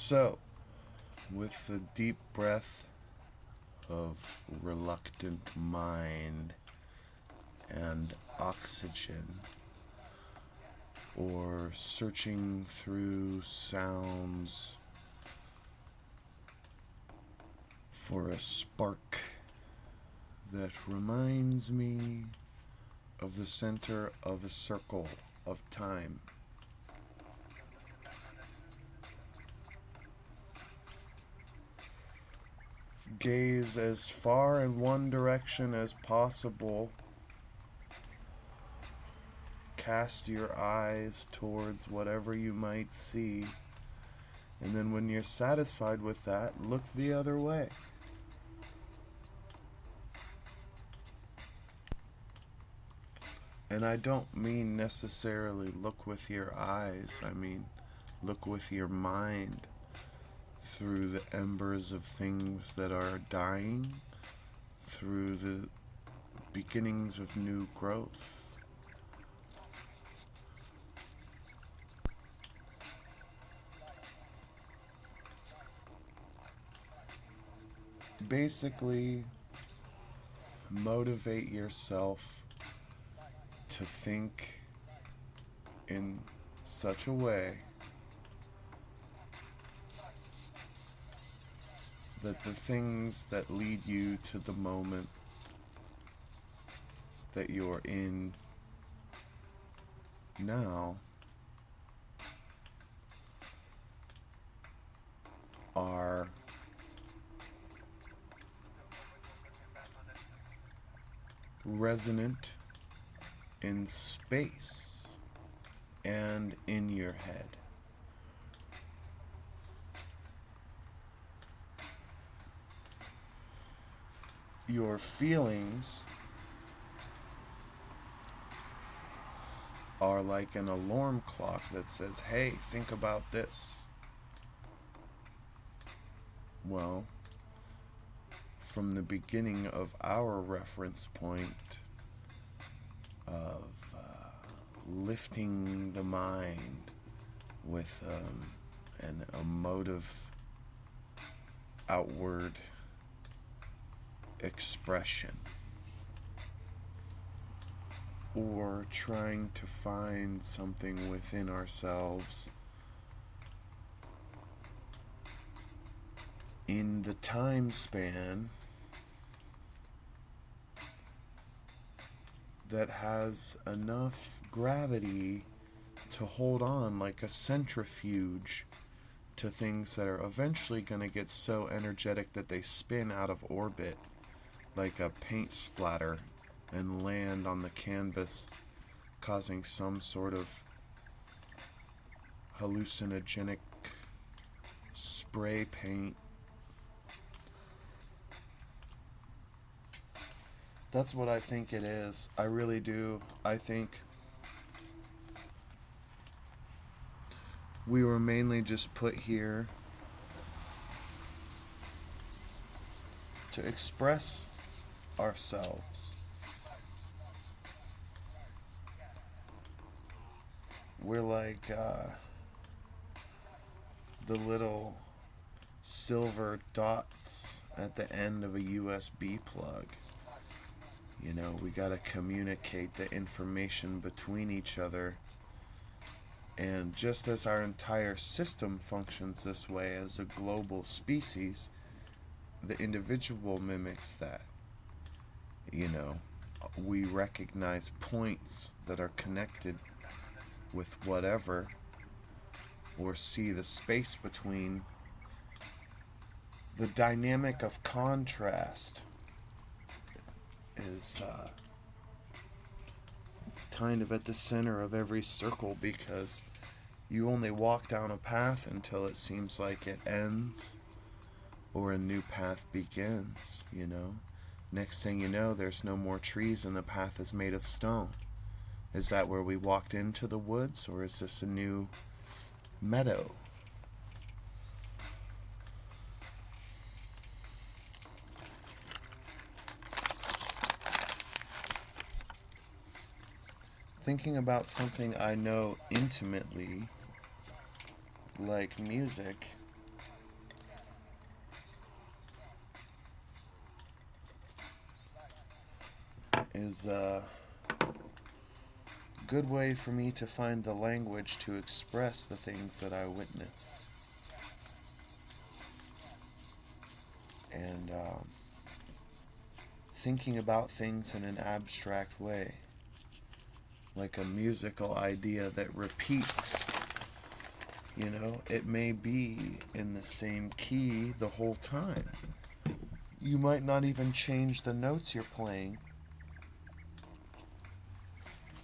So, with the deep breath of reluctant mind and oxygen, or searching through sounds for a spark that reminds me of the center of a circle of time. Gaze as far in one direction as possible. Cast your eyes towards whatever you might see. And then when you're satisfied with that, look the other way. And I don't mean necessarily look with your eyes. I mean look with your mind through the embers of things that are dying, through the beginnings of new growth. Basically, motivate yourself to think in such a way that the things that lead you to the moment that you're in now are resonant in space and in your head. Your feelings are like an alarm clock that says, hey, think about this. Well, from the beginning of our reference point of lifting the mind with an emotive outward expression, or trying to find something within ourselves in the time span that has enough gravity to hold on like a centrifuge to things that are eventually going to get so energetic that they spin out of orbit like a paint splatter and land on the canvas, causing some sort of hallucinogenic spray paint. That's what I think it is. I really do. I think we were mainly just put here to express ourselves. We're like the little silver dots at the end of a USB plug. You know, we gotta communicate the information between each other. And just as our entire system functions this way as a global species, the individual mimics that. You know, we recognize points that are connected with whatever, or see the space between. The dynamic of contrast is kind of at the center of every circle, because you only walk down a path until it seems like it ends or a new path begins, you know. Next thing you know, there's no more trees and the path is made of stone. Is that where we walked into the woods, or is this a new meadow? Thinking about something I know intimately, like music, is a good way for me to find the language to express the things that I witness. And thinking about things in an abstract way, like a musical idea that repeats. You know, it may be in the same key the whole time. You might not even change the notes you're playing,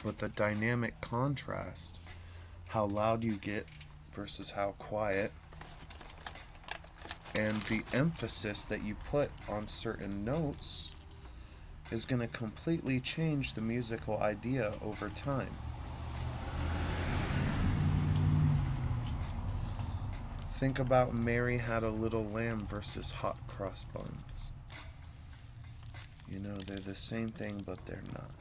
but the dynamic contrast, how loud you get versus how quiet, and the emphasis that you put on certain notes is going to completely change the musical idea over time. Think about Mary Had a Little Lamb versus Hot Cross Buns. You know, they're the same thing, but they're not.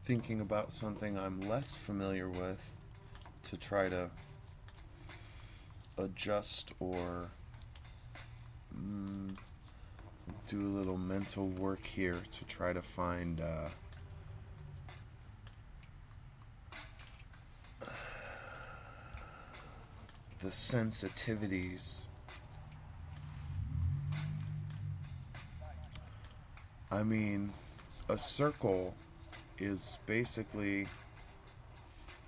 Thinking about something I'm less familiar with to try to adjust or do a little mental work here to try to find the sensitivities. I mean, a circle is basically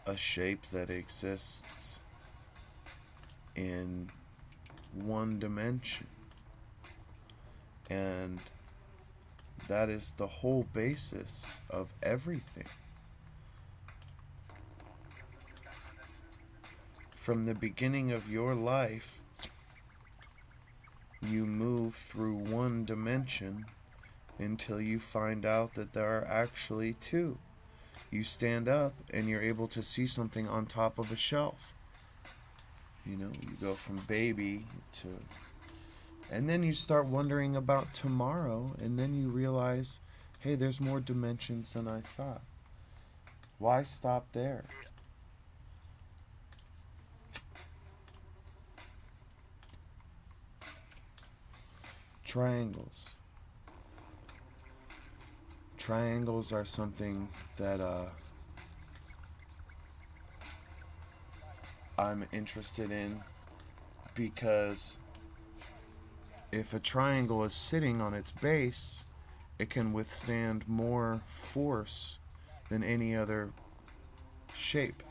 a shape that exists in one dimension. And that is the whole basis of everything. From the beginning of your life, you move through one dimension until you find out that there are actually two. You stand up and you're able to see something on top of a shelf. You know, you go from baby to... And then you start wondering about tomorrow, and then you realize, hey, there's more dimensions than I thought. Why stop there? Triangles. Triangles are something that I'm interested in, because if a triangle is sitting on its base, it can withstand more force than any other shape.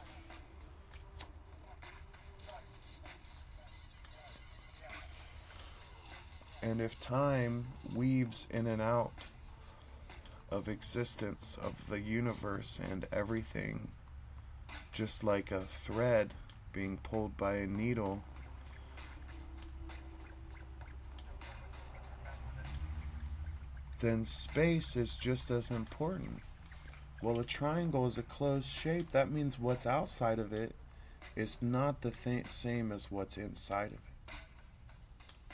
And if time weaves in and out of existence, of the universe and everything, just like a thread being pulled by a needle, then space is just as important. Well, a triangle is a closed shape. That means what's outside of it is not the same as what's inside of it.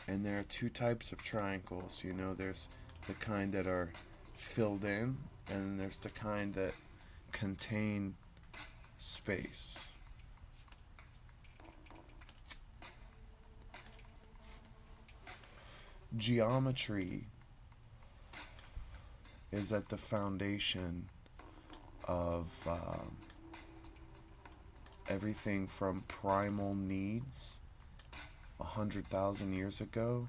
And there are two types of triangles. You know, there's the kind that are filled in, and there's the kind that contain space. Geometry is at the foundation of everything from primal needs 100,000 years ago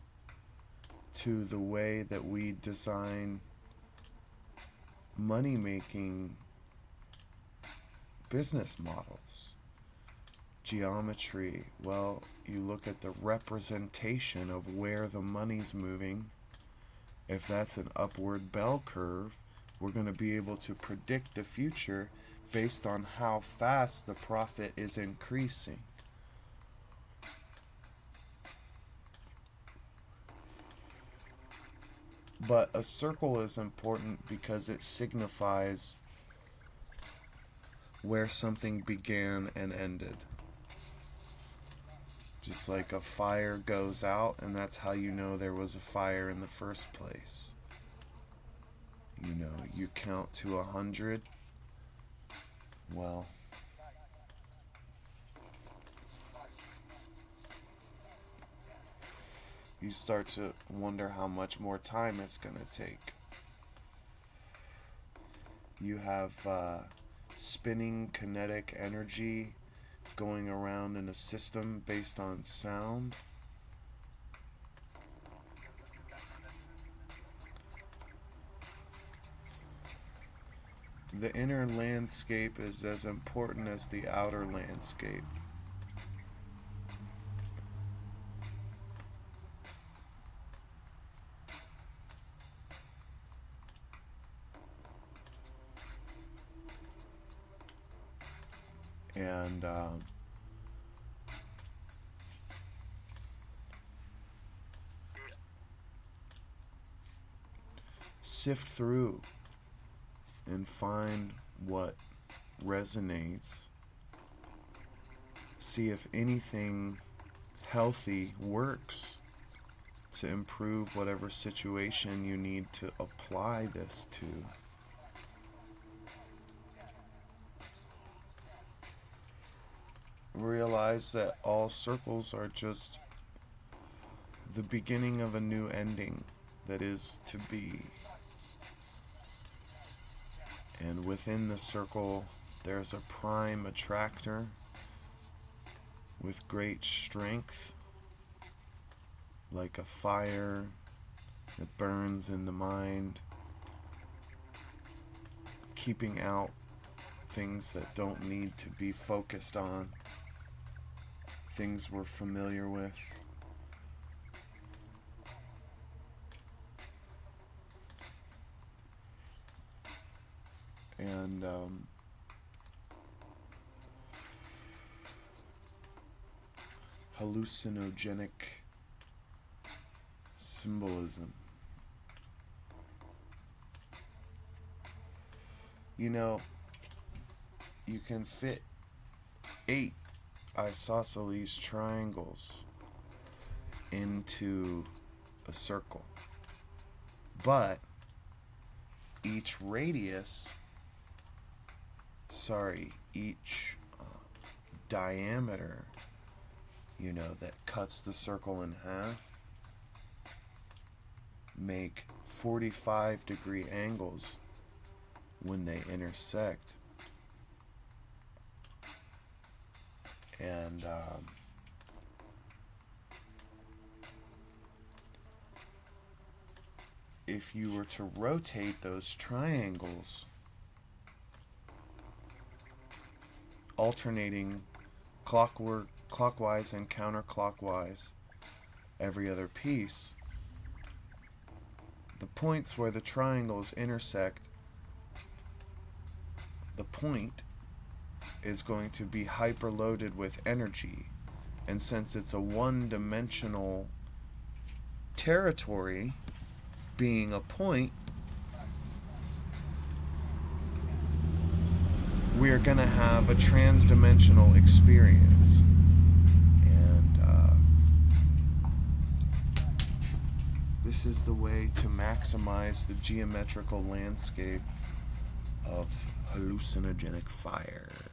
to the way that we design money-making business models. Geometry, well, you look at the representation of where the money's moving. If that's an upward bell curve, we're going to be able to predict the future based on how fast the profit is increasing. But a circle is important because it signifies where something began and ended. Just like a fire goes out, and that's how you know there was a fire in the first place. You know, you count to 100. Well, you start to wonder how much more time it's going to take. You have spinning kinetic energy going around in a system based on sound. The inner landscape is as important as the outer landscape. And sift through and find what resonates. See if anything healthy works to improve whatever situation you need to apply this to. Realize that all circles are just the beginning of a new ending that is to be. And within the circle, there's a prime attractor with great strength, like a fire that burns in the mind, keeping out things that don't need to be focused on, things we're familiar with. And hallucinogenic symbolism. You know, you can fit 8 isosceles triangles into a circle, but each diameter, that cuts the circle in half, make 45-degree angles when they intersect. And if you were to rotate those triangles, alternating clockwise and counterclockwise every other piece, the points where the triangles intersect, the point is going to be hyperloaded with energy. And since it's a one-dimensional territory, being a point, we're going to have a trans-dimensional experience. And this is the way to maximize the geometrical landscape of hallucinogenic fire.